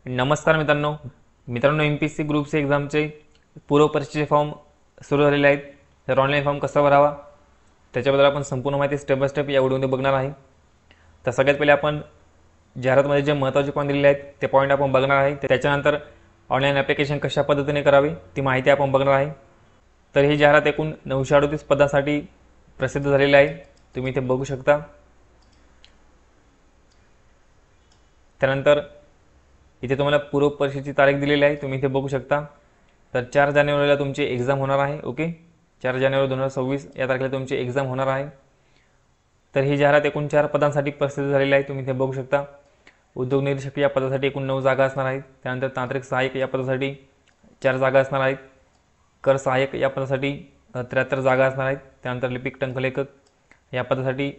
नमस्कार मित्रांनो MPSC group C एक्झामचे पूर्व परीक्षेचे फॉर्म सुरू झालेले आहेत. तर ऑनलाईन फॉर्म कसा भरावा त्याच्याबद्दल आपण संपूर्ण माहिती स्टेप बाय स्टेप या व्हिडिओमध्ये बघणार आहे. तर सगळ्यात पहिले आपण जाहिरातमध्ये जे महत्त्वाचे पॉईंट दिलेले आहेत ते पॉईंट आपण बघणार आहे. त्याच्यानंतर ऑनलाईन ॲप्लिकेशन कशा पद्धतीने करावे ती माहिती आपण बघणार आहे. तर ही जाहिरात एकूण 938 पदासाठी प्रसिद्ध झालेली आहे, तुम्ही इथे बघू शकता. त्यानंतर इथे तुम्हाला पूर्व परीक्षेची तारीख दिलेली आहे, तुम्ही इथे बघू शकता. तर 4 जानेवारीला तुमची एक्झाम होणार आहे. ओके, 4 जानेवारी 2026 या तारखेला तुमची एक्झाम होणार आहे. तर ही जाहिरात एकूण 4 पदांसाठी प्रसिद्ध झालेली आहे, तुम्ही इथे बघू शकता. उद्योग निरीक्षक या पदासाठी एकूण 9 जागा असणार आहेत. त्यानंतर तांत्रिक सहाय्यक या पदासाठी 4 जागा असणार आहेत. कर सहाय्यक या पदासाठी 73 जागा असणार आहेत. त्यानंतर लिपिक टंकलेखक या पदासाठी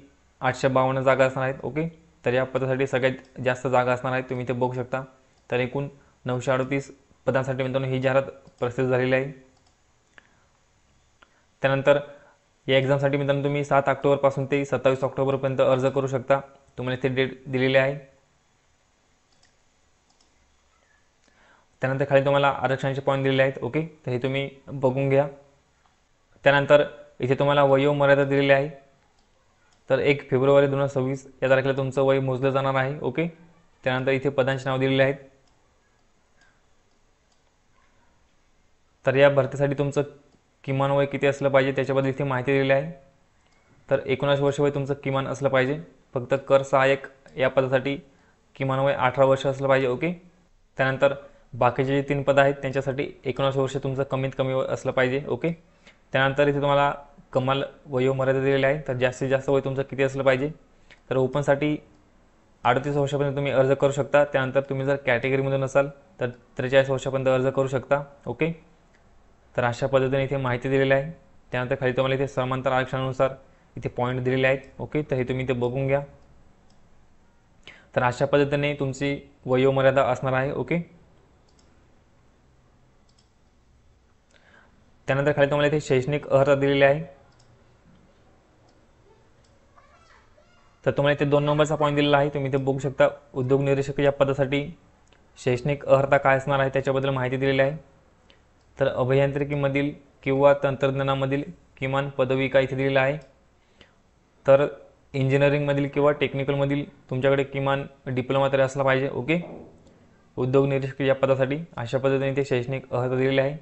852 जागा असणार आहेत. ओके, तर या पदासाठी सगळ्यात जास्त जागा असणार आहेत, तुम्ही इथे बघू शकता. तर एकूण 938 पदांसाठी मित्रांनो ही जाहिरात प्रसिद्ध झालेली आहे. त्यानंतर या एक्झामसाठी मित्रांनो तुम्ही 7 ऑक्टोबरपासून ते 27 ऑक्टोबरपर्यंत अर्ज करू शकता. तुम्हाला इथे डेट दिलेली आहे. त्यानंतर खाली तुम्हाला आरक्षणाचे पॉईंट दिलेले आहेत. ओके, तर हे तुम्ही बघून घ्या. त्यानंतर इथे तुम्हाला वयोमर्यादा दिलेली आहे. तर 1 फेब्रुवारी 2026 या तारखेला तुमचं वय मोजलं जाणार आहे. ओके, त्यानंतर इथे पदांचे नाव दिलेले आहेत. तर या भरतीसाठी तुमचं किमान वय किती असलं पाहिजे त्याच्याबद्दल इथे माहिती दिलेली आहे. तर 19 वर्ष वय तुमचं किमान असलं पाहिजे. फक्त कर सहाय्यक या पदासाठी किमान वय 18 वर्ष असलं पाहिजे. ओके, त्यानंतर बाकीचे जे 3 पद आहेत त्यांच्यासाठी 19 वर्ष तुमचं कमीत कमी वय असलं पाहिजे. ओके, त्यानंतर इथे तुम्हाला कमाल वयोमर्यादा दिलेली आहे. तर जास्तीत जास्त वय तुमचं किती असलं पाहिजे. तर ओपनसाठी 38 वर्षापर्यंत तुम्ही अर्ज करू शकता. त्यानंतर तुम्ही जर कॅटेगरीमधून नसाल तर 43 वर्षापर्यंत अर्ज करू शकता. ओके, तर अशा पद्धतीने इथे माहिती दिलेली आहे. त्यानंतर खाली तुम्हाला इथे समांतर आरक्षणानुसार इथे पॉईंट दिलेले आहेत. ओके, तर हे तुम्ही इथे बघून घ्या. तर अशा पद्धतीने तुमची वयोमर्यादा असणार आहे. ओके, त्यानंतर खाली तुम्हाला इथे शैक्षणिक अर्हता दिलेली आहे. तर तुम्हाला इथे 2 नंबरचा पॉईंट दिलेला आहे, तुम्ही इथे बघू शकता. उद्योग निरीक्षक या पदासाठी शैक्षणिक अर्हता काय असणार आहे त्याच्याबद्दल माहिती दिलेली आहे. तर अभियांत्रिकीमधील किंवा तंत्रज्ञानामधील किमान पदविका इथे दिलेला आहे. तर इंजिनिअरिंगमधील किंवा टेक्निकलमधील तुमच्याकडे किमान डिप्लोमा तरी असला पाहिजे. ओके, उद्योग निरीक्षक या पदासाठी अशा पद्धतीने इथे शैक्षणिक अर्हता दिलेली आहे.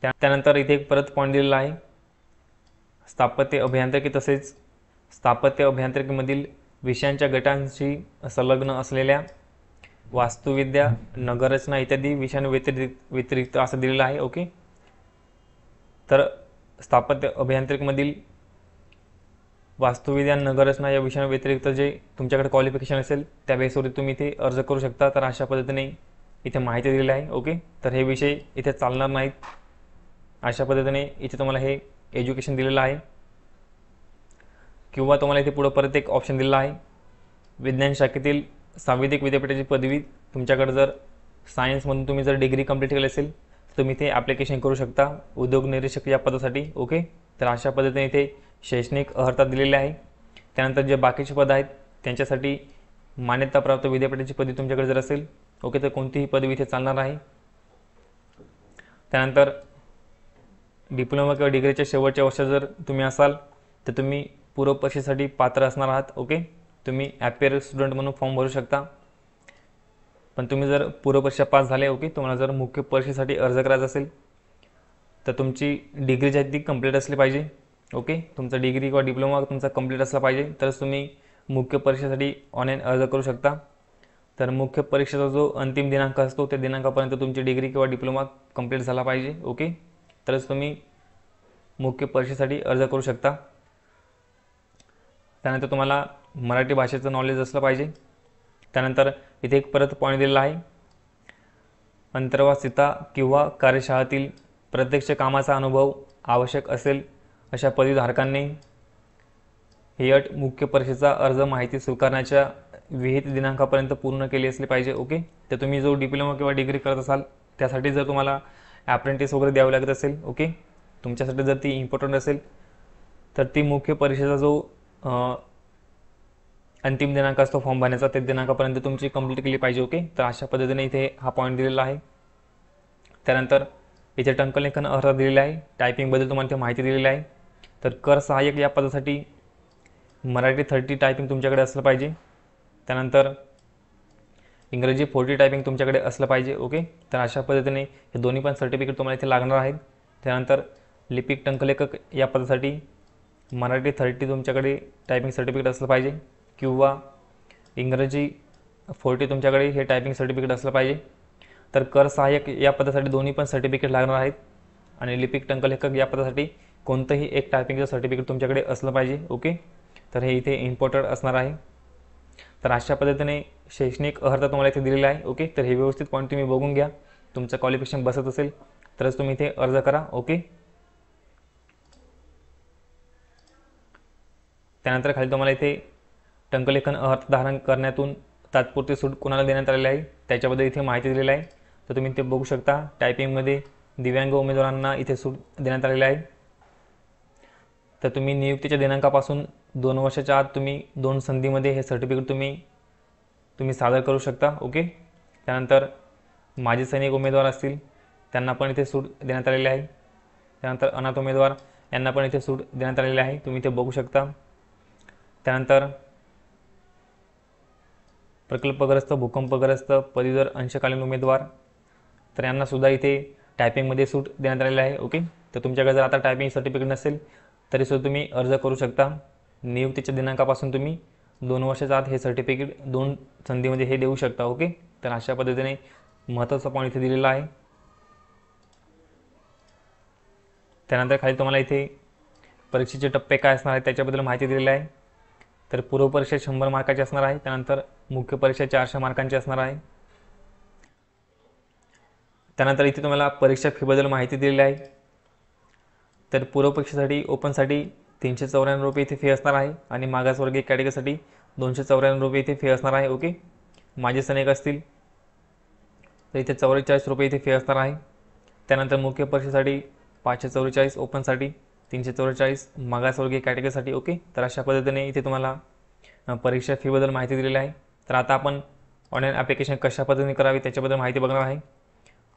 त्यानंतर इथे एक परत पॉईंट दिलेला आहे. स्थापत्य अभियांत्रिकी तसेच स्थापत्य अभियांत्रिकीमधील विषयांच्या गटांशी संलग्न असलेल्या वास्तुविद्या, नगररचना इत्यादी विषयांव्यतिरिक्त असं दिलेलं आहे. ओके, तर स्थापत्य अभियांत्रिकीमधील वास्तुविद्या, नगररचना या विषयांव्यतिरिक्त जे तुमच्याकडे क्वालिफिकेशन असेल त्या बेसवर तुम्ही इथे अर्ज करू शकता. तर अशा पद्धतीने इथे माहिती दिलेली आहे. ओके, तर हे विषय इथे चालणार नाहीत. अशा पद्धतीने इथे तुम्हाला हे एज्युकेशन दिलेलं आहे. किंवा तुम्हाला इथे पुढं परत एक ऑप्शन दिलेला आहे. विज्ञान शाखेतील सांविधिक विद्यापीठाची पदवी तुमच्याकडे जर सायन्समधून तुम्ही जर डिग्री कंप्लीट केली असेल तर तुम्ही इथे ॲप्लिकेशन करू शकता उद्योग निरीक्षक या पदासाठी. ओके, तर अशा पद्धतीने इथे शैक्षणिक अर्हता दिलेली आहे. त्यानंतर जे बाकीचे पद आहेत त्यांच्यासाठी मान्यताप्राप्त विद्यापीठाची पदवी तुमच्याकडे जर असेल, ओके, तर कोणतीही पदवी इथे चालणार आहे. त्यानंतर डिप्लोमा किंवा डिग्रीच्या शेवटच्या वर्षात जर तुम्ही असाल तर तुम्ही पूर्व परीक्षेसाठी पात्र असणार आहात. ओके, तुम्ही ॲपियर स्टुडंट म्हणून फॉर्म भरू शकता. पण तुम्ही जर पूर्व परीक्षा पास झाले, ओके, तुम्हाला जर मुख्य परीक्षेसाठी अर्ज करायचा असेल तर तुमची डिग्री जी आहे ती कंप्लीट असली पाहिजे. ओके, तुमचा डिग्री किंवा डिप्लोमा तुमचा कंप्लीट असला पाहिजे तरच तुम्ही मुख्य परीक्षेसाठी ऑनलाईन अर्ज करू शकता. तर मुख्य परीक्षेचा जो अंतिम दिनांक असतो त्या दिनांकापर्यंत तुमची डिग्री किंवा डिप्लोमा कंप्लीट झाला पाहिजे. ओके, तरच तुम्ही मुख्य परीक्षेसाठी अर्ज करू शकता. त्यानंतर तुम्हाला मराठी भाषेचं नॉलेज असलं पाहिजे. त्यानंतर इथे एक परत पॉईंट दिलेला आहे. अंतर्वासिता किंवा कार्यशाळेतील प्रत्यक्ष कामाचा अनुभव आवश्यक असेल अशा पदवीधारकांनी ही अट मुख्य परीक्षेचा अर्ज माहिती स्वीकारण्याच्या विहित दिनांकापर्यंत पूर्ण केली असली पाहिजे. ओके, तर तुम्ही जो डिप्लोमा किंवा डिग्री करत असाल त्यासाठी जर तुम्हाला ॲप्रेंटिस वगैरे द्यावं लागत असेल, ओके, तुमच्यासाठी जर ती इम्पॉर्टंट असेल तर ती मुख्य परीक्षेचा जो अंतिम दिनांक असतो फॉर्म भरण्याचा, ते दिनांकापर्यंत तुमची कंप्लीट केली पाहिजे. ओके, तर अशा पद्धतीने इथे हा पॉईंट दिलेला आहे. त्यानंतर इथे टंकलेखन अर्हता दिलेला आहे. टायपिंगबद्दल तुम्हाला इथे माहिती दिलेली आहे. तर कर सहाय्यक या पदासाठी मराठी 30 टायपिंग तुमच्याकडे असलं पाहिजे. त्यानंतर इंग्रजी 40 टायपिंग तुमच्याकडे असलं पाहिजे. ओके, तर अशा पद्धतीने हे दोन्ही पण सर्टिफिकेट तुम्हाला इथे लागणार आहेत. त्यानंतर लिपिक टंकलेखक या पदासाठी मराठी 30 तुमच्याकडे टायपिंग सर्टिफिकेट असलं पाहिजे किंवा इंग्रजी 40 तुमच्याकडे हे टायपिंग सर्टिफिकेट असलं पाहिजे. तर कर सहाय्यक या पदासाठी दोन्ही पण सर्टिफिकेट लागणार आहेत आणि लिपिक टंकलेखक या पदासाठी कोणतंही एक टायपिंगचं सर्टिफिकेट तुमच्याकडे असलं पाहिजे. ओके, तर हे इथे इम्पॉर्टंट असणार आहे. तर अशा पद्धतीने शैक्षणिक अर्हता तुम्हाला इथे दिलेला आहे. ओके, तर हे व्यवस्थित पॉईंट तुम्ही बघून घ्या. तुमचं क्वालिफिकेशन बसत असेल तरच तुम्ही इथे अर्ज करा. ओके, त्यानंतर खाली तुम्हाला इथे टंकलेखन अर्हता धारण करण्यातून तात्पुरती सूट कोणाला देण्यात आलेली आहे त्याच्याबद्दल इथे माहिती दिलेली आहे. तर तुम्ही ते बघू शकता. टायपिंगमध्ये दिव्यांग उमेदवारांना इथे सूट देण्यात आलेली आहे. तर तुम्ही नियुक्तीच्या दिनांकापासून 2 वर्षाच्या आत तुम्ही 2 संधीमध्ये हे सर्टिफिकेट तुम्ही सादर करू शकता. ओके, त्यानंतर माजी सैनिक उमेदवार असतील त्यांना पण इथे सूट देण्यात आलेली आहे. त्यानंतर अनाथ उमेदवार यांना पण इथे सूट देण्यात आलेली आहे, तुम्ही इथे बघू शकता. त्यानंतर प्रकल्पग्रस्त, भूकंपग्रस्त, पदवीधर, अंशकालीन उमेदवार तर यांनासुद्धा इथे टायपिंगमध्ये सूट देण्यात आलेली आहे. ओके, तर तुमच्याकडे जर आता टायपिंग सर्टिफिकेट नसेल तरीसुद्धा तुम्ही अर्ज करू शकता. नियुक्तीच्या दिनांकापासून तुम्ही 2 वर्षाच्या आत हे सर्टिफिकेट 2 संधीमध्ये हे देऊ शकता. ओके, तर अशा पद्धतीने महत्त्वाचा पॉईंट इथे दिलेला आहे. त्यानंतर खाली तुम्हाला इथे परीक्षेचे टप्पे काय असणार आहेत त्याच्याबद्दल माहिती दिलेली आहे. तर पूर्व परीक्षा 100 मार्काची असणार आहे. त्यानंतर मुख्य परीक्षा 400 मार्कांची असणार आहे. त्यानंतर इथे तुम्हाला परीक्षा फीबद्दल माहिती दिलेली आहे. तर पूर्व परीक्षेसाठी ओपनसाठी 394 रुपये इथे फी असणार आहे आणि मागासवर्गीय कॅटेगरीसाठी 294 रुपये इथे फी असणार आहे. ओके, माजी सैनिक असतील तर इथे 44 रुपये इथे फी असणार आहे. त्यानंतर मुख्य परीक्षेसाठी 544, ओपनसाठी 344, मागासवर्गीय कॅटेगरीसाठी. ओके, तर अशा पद्धतीने इथे तुम्हाला परीक्षा फीबद्दल माहिती दिलेली आहे. तर आता आपण ऑनलाईन ॲप्लिकेशन कशा पद्धतीने करावी त्याच्याबद्दल माहिती बघणार आहे.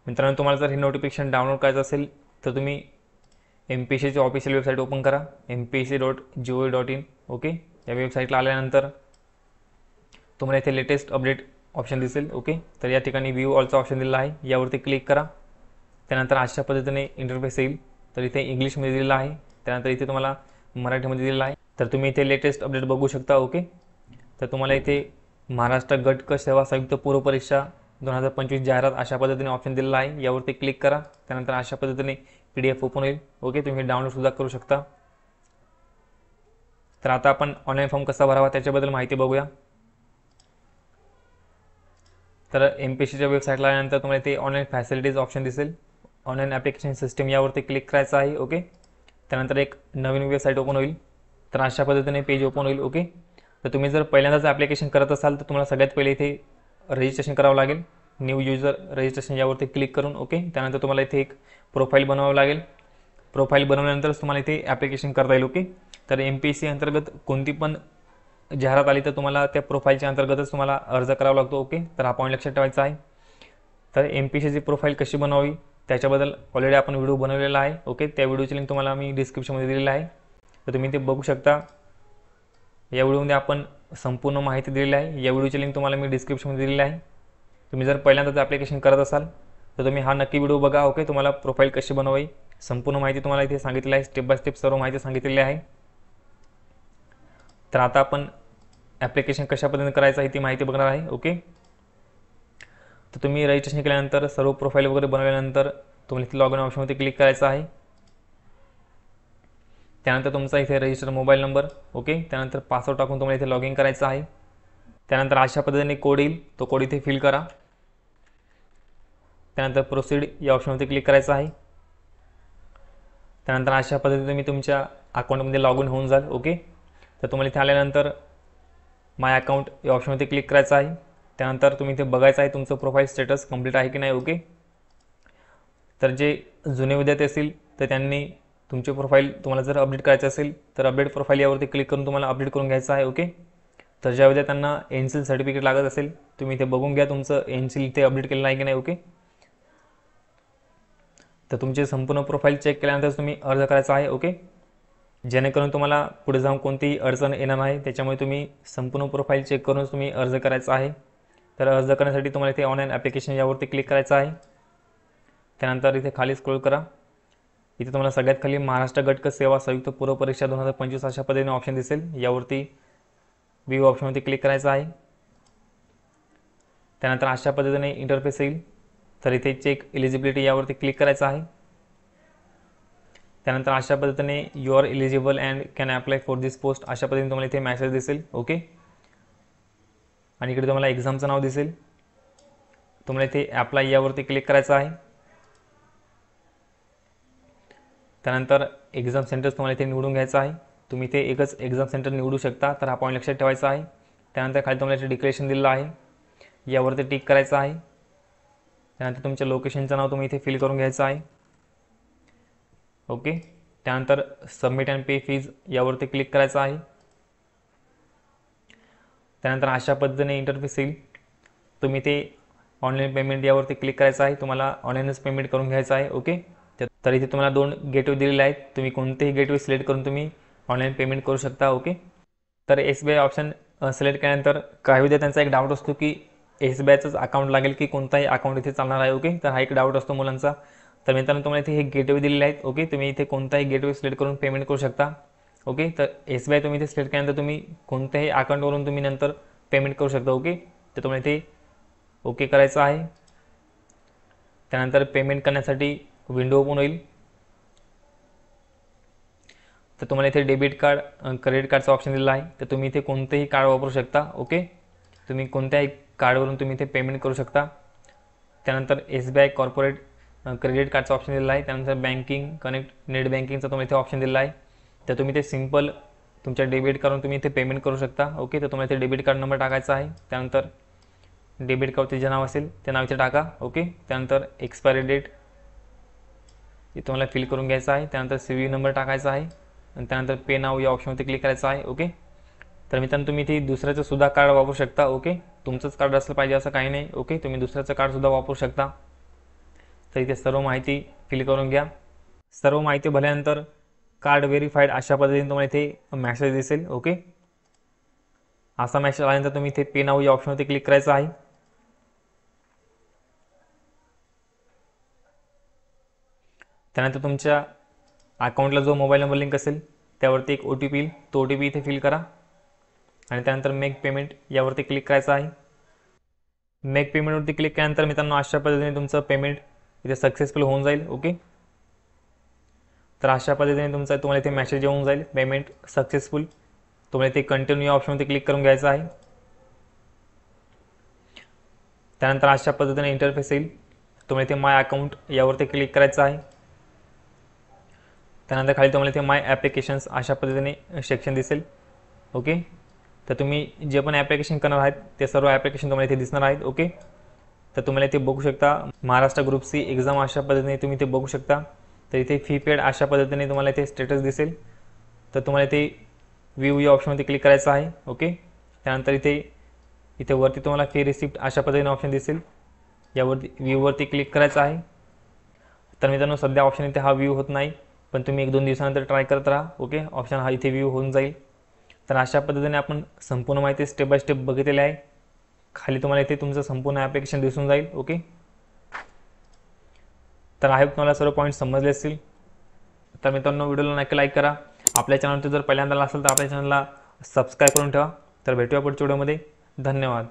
मित्रांनो, तुम्हाला जर हे नोटिफिकेशन डाउनलोड करायचं असेल तर तुम्ही MPSCची ऑफिशियल वेबसाईट ओपन करा, mpsc.gov.in. ओके, या वेबसाईटला आल्यानंतर तुम्हाला इथे लेटेस्ट अपडेट ऑप्शन दिसेल. ओके, तर या ठिकाणी व्ह्यू ऑलचा ऑप्शन दिलेला आहे, यावरती क्लिक करा. त्यानंतर अशा पद्धतीने इंटरफेस येईल. तर इथे इंग्लिशमध्ये दिलेलं आहे, त्यानंतर इथे तुम्हाला मराठीमध्ये दिलेलं आहे. तर तुम्ही इथे लेटेस्ट अपडेट बघू शकता. ओके, तर तुम्हाला इथे महाराष्ट्र गट क सेवा संयुक्त पूर्व परीक्षा 2025 जाहिरात अशा पद्धतीने ऑप्शन दिलेला आहे, यावरती क्लिक करा. त्यानंतर अशा पद्धतीने PDF ओपन होईल. ओके, तुम्ही डाउनलोडसुद्धा करू शकता. तर आता आपण ऑनलाईन फॉर्म कसा भरावा त्याच्याबद्दल माहिती बघूया. तर MPSCच्या वेबसाईटला आल्यानंतर तुम्हाला इथे ऑनलाईन फॅसिलिटीज ऑप्शन दिसेल. ऑनलाईन ॲप्लिकेशन सिस्टीम यावरती क्लिक करायचं आहे. ओके, त्यानंतर एक नवीन वेबसाईट ओपन होईल. तर अशा पद्धतीने पेज ओपन होईल. ओके, तर तुम्ही जर पहिल्यांदाच ॲप्लिकेशन करत असाल तर तुम्हाला सगळ्यात पहिले इथे रजिस्ट्रेशन करावं लागेल. न्यू युजर रजिस्ट्रेशन यावरती क्लिक करून. ओके, त्यानंतर तुम्हाला इथे एक प्रोफाईल बनवावं लागेल. प्रोफाईल बनवल्यानंतरच तुम्हाला इथे ॲप्लिकेशन करता येईल. ओके, तर MPSC अंतर्गत कोणती पण जाहिरात आली तर तुम्हाला त्या प्रोफाईलच्या अंतर्गतच तुम्हाला अर्ज करावा लागतो. ओके, तर हा पॉईंट लक्षात ठेवायचा आहे. तर MPSCची प्रोफाईल कशी बनवावी त्याच्याबद्दल ऑलरेडी आपण व्हिडिओ बनवलेला आहे. ओके, त्या व्हिडिओची लिंक तुम्हाला मी डिस्क्रिप्शनमध्ये दिलेला आहे, तर तुम्ही ते बघू शकता. या व्हिडिओमध्ये आपण संपूर्ण माहिती दिलेली आहे. या व्हिडिओची लिंक तुम्हाला मी डिस्क्रिप्शनमध्ये दिलेली आहे. तुम्ही जर पहिल्यांदाच ॲप्लिकेशन करत असाल तर तुम्ही हा नक्की व्हिडिओ बघा. ओके, तुम्हाला प्रोफाईल कशी बनवावी संपूर्ण माहिती तुम्हाला इथे सांगितली आहे. स्टेप बाय स्टेप सर्व माहिती सांगितलेली आहे. तर आता आपण ॲप्लिकेशन कशा पद्धतीने करायचं आहे ती माहिती बघणार आहे. ओके, तर तुम्ही रजिस्ट्रेशन केल्यानंतर सर्व प्रोफाईल वगैरे बनवल्यानंतर तुम्हाला इथे लॉग इन ऑप्शनवरती क्लिक करायचं आहे. त्यानंतर तुमचा इथे रजिस्टर मोबाईल नंबर. ओके, त्यानंतर पासवर्ड टाकून तुम्हाला इथे लॉग इन करायचं आहे. त्यानंतर अशा पद्धतीने कोड येईल, तो कोड इथे फिल करा. त्यानंतर प्रोसीड या ऑप्शनवरती क्लिक करायचं आहे. त्यानंतर अशा पद्धतीने तुम्ही तुमच्या अकाउंटमध्ये लॉग इन होऊन जाल. ओके, तर तुम्हाला इथे आल्यानंतर माय अकाउंट या ऑप्शनवरती क्लिक करायचं आहे. त्यानंतर तुम्ही इथे बघायचं आहे तुमचं प्रोफाईल स्टेटस कंप्लीट आहे की नाही. ओके, तर जे जुने विद्यार्थी असतील तर त्यांनी तुमचे प्रोफाईल तुम्हाला जर अपडेट करायचं असेल तर अपडेट प्रोफाईल यावरती क्लिक करून तुम्हाला अपडेट करून घ्यायचं आहे. ओके, तर ज्या विद्यार्थ्यांना एनसील सर्टिफिकेट लागत असेल तुम्ही इथे बघून घ्या तुमचं एनसील इथे अपडेट केलं आहे की नाही. ओके, तर तुमची संपूर्ण प्रोफाईल चेक केल्यानंतर तुम्ही अर्ज करायचा आहे. ओके, जेणेकरून तुम्हाला पुढे जाऊन कोणतीही अडचण येणार नाही, त्याच्यामुळे तुम्ही संपूर्ण प्रोफाईल चेक करूनच तुम्ही अर्ज करायचा आहे. तर अर्ज करण्यासाठी तुम्हाला इथे ऑनलाईन ॲप्लिकेशन यावरती क्लिक करायचं आहे. त्यानंतर इथे खाली स्क्रोल करा. इथे तुम्हाला सगळ्यात खाली महाराष्ट्र गट सेवा संयुक्त पूर्व परीक्षा 2025 अशा पद्धतीने ऑप्शन दिसेल. यावरती व्ह्यू ऑप्शनवरती क्लिक करायचं आहे. त्यानंतर अशा पद्धतीने इंटरफेस येईल. तर इथे चेक एलिजिबिलिटी यावरती क्लिक करायचं आहे. त्यानंतर अशा पद्धतीने you are eligible and can apply for this post अशा पद्धतीने तुम्हाला इथे मॅसेज दिसेल. ओके, आणि इकडे तुम्हाला एक्झामचं नाव दिसेल. तुम्हाला इथे अप्लाय यावरती क्लिक करायचं आहे. त्यानंतर एक्झाम सेंटर तुम्हाला इथे निवडून घ्यायचं आहे. तुम्ही इथे एकच एक्झाम सेंटर निवडू शकता, तर हा पॉईंट लक्षात ठेवायचा आहे. त्यानंतर खाली तुम्हाला इथे डिक्लेरेशन दिलेलं आहे, यावरती टिक करायचं आहे. त्यानंतर तुमच्या लोकेशनचं नाव तुम्ही इथे फिल करून घ्यायचं आहे. ओके, त्यानंतर सबमिट अँड पे फीज यावरती क्लिक करायचं आहे. त्यानंतर अशा पद्धतीने इंटरफेस येईल. तुम्ही ते ऑनलाईन पेमेंट यावरती क्लिक करायचं आहे. तुम्हाला ऑनलाईनच पेमेंट करून घ्यायचं आहे. ओके, तर इथे तुम्हाला 2 गेटवे दिलेले आहेत. तुम्ही कोणतेही गेटवे सिलेक्ट करून तुम्ही ऑनलाईन पेमेंट करू शकता. ओके, तर SBI ऑप्शन सिलेक्ट केल्यानंतर काही विद्यार्थ्यांचा एक डाऊट असतो की SBIचंच अकाउंट लागेल की कोणताही अकाउंट इथे चालणार आहे. ओके, तर हा एक डाऊट असतो मुलांचा. तर मित्रांनो तुम्हाला इथे हे गेटवे दिलेले आहेत. ओके, तुम्ही इथे कोणताही गेटवे सिलेक्ट करून पेमेंट करू शकता. ओके, तर SBI तुम्ही इथे सिलेक्ट केल्यानंतर तुम्ही कोणत्याही अकाउंटवरून तुम्ही नंतर पेमेंट करू शकता. ओके, तर तुम्हाला इथे ओके करायचं आहे. त्यानंतर पेमेंट करण्यासाठी विंडो ओपन होईल. तर तुम्हाला इथे डेबिट कार्ड क्रेडिट कार्डचा ऑप्शन दिलेला आहे. तर तुम्ही इथे कोणतेही कार्ड वापरू शकता. ओके, तुम्ही कोणत्याही कार्डवरून तुम्ही इथे पेमेंट करू शकता. त्यानंतर SBI कॉर्पोरेट क्रेडिट कार्डचा ऑप्शन दिलेला आहे. त्यानंतर बँकिंग कनेक्ट नेट बँकिंगचा तुम्हाला इथे ऑप्शन दिलेला आहे. तर तुम्ही ते सिंपल तुमच्या डेबिट कार्डवरून तुम्ही इथे पेमेंट करू शकता. ओके, तर तुम्हाला इथे डेबिट कार्ड नंबर टाकायचा आहे. त्यानंतर डेबिट कार्डवरती जे नाव असेल ते नाव इथे टाका. ओके, त्यानंतर एक्सपायरी डेट हे तुम्हाला फिल करून घ्यायचं आहे. त्यानंतर CVV नंबर टाकायचा आहे आणि त्यानंतर पे नाव या ऑप्शनवरती क्लिक करायचं आहे. ओके, तर मित्रांनो तुम्ही इथे दुसऱ्याचं सुद्धा कार्ड वापरू शकता. ओके, तुमचंच कार्ड असलं पाहिजे असं काही नाही. ओके, तुम्ही दुसऱ्याचं कार्डसुद्धा वापरू शकता. तर इथे सर्व माहिती फिल करून घ्या. सर्व माहिती भरल्यानंतर कार्ड व्हेरीफाईड अशा पद्धतीने तुम्हाला इथे मॅसेज दिसेल. ओके, असा मॅसेज आल्यानंतर तुम्ही इथे पे नाव या ऑप्शनवरती क्लिक करायचं आहे. त्यानंतर तुमच्या अकाउंटला जो मोबाईल नंबर लिंक असेल त्यावरती एक OTP येईल. तो OTP इथे फिल करा आणि त्यानंतर मेक पेमेंट यावरती क्लिक करायचं आहे. मेक पेमेंटवरती क्लिक केल्यानंतर मित्रांनो अशा पद्धतीने तुमचं पेमेंट इथे सक्सेसफुल होऊन जाईल. ओके, तर अशा पद्धतीने तुम्हाला इथे मेसेज येऊन जाईल पेमेंट सक्सेसफुल. तुम्हाला इथे कंटिन्यू या ऑप्शनवरती क्लिक करून घ्यायचं आहे. त्यानंतर अशा पद्धतीने इंटरफेस येईल. तुम्हाला इथे माय अकाउंट यावरती क्लिक करायचं आहे. त्यानंतर खाली तुम्हाला इथे माय ॲप्लिकेशन्स अशा पद्धतीने सेक्शन दिसेल. ओके, तर तुम्ही जे पण ॲप्लिकेशन करणार आहेत ते सर्व ॲप्लिकेशन तुम्हाला इथे दिसणार आहेत. ओके, तर तुम्हाला इथे बघू शकता महाराष्ट्र ग्रुप C एक्झाम अशा पद्धतीने तुम्ही इथे बघू शकता. तर इथे फी पेड अशा पद्धतीने तुम्हाला इथे स्टेटस दिसेल. तर तुम्हाला इथे व्ह्यू या ऑप्शनमध्ये क्लिक करायचं आहे. ओके, त्यानंतर इथे वरती तुम्हाला फी रिसिप्ट अशा पद्धतीने ऑप्शन दिसेल. यावरती व्ह्यूवरती क्लिक करायचं आहे. तर मित्रांनो सध्या ऑप्शन इथे हा व्ह्यू होत नाही, पण तुम्ही 1-2 दिवसानंतर ट्राय करत राहा. ओके, ऑप्शन हा इथे व्ह्यू होऊन जाईल. तर अशा पद्धतीने आपण संपूर्ण माहिती स्टेप बाय स्टेप बघितलेली आहे. खाली तुम्हाला इथे तुमचं संपूर्ण ॲप्लिकेशन दिसून जाईल. ओके, तर आहे तुम्हाला सर्व पॉईंट समजले असतील. तर मित्रांनो व्हिडिओला नक्की लाईक करा. आपल्या चॅनलवर जर पहिल्यांदा असेल तर आपल्या चॅनलला सबस्क्राईब करून ठेवा. तर भेटूया पुढच्या व्हिडिओमध्ये. धन्यवाद.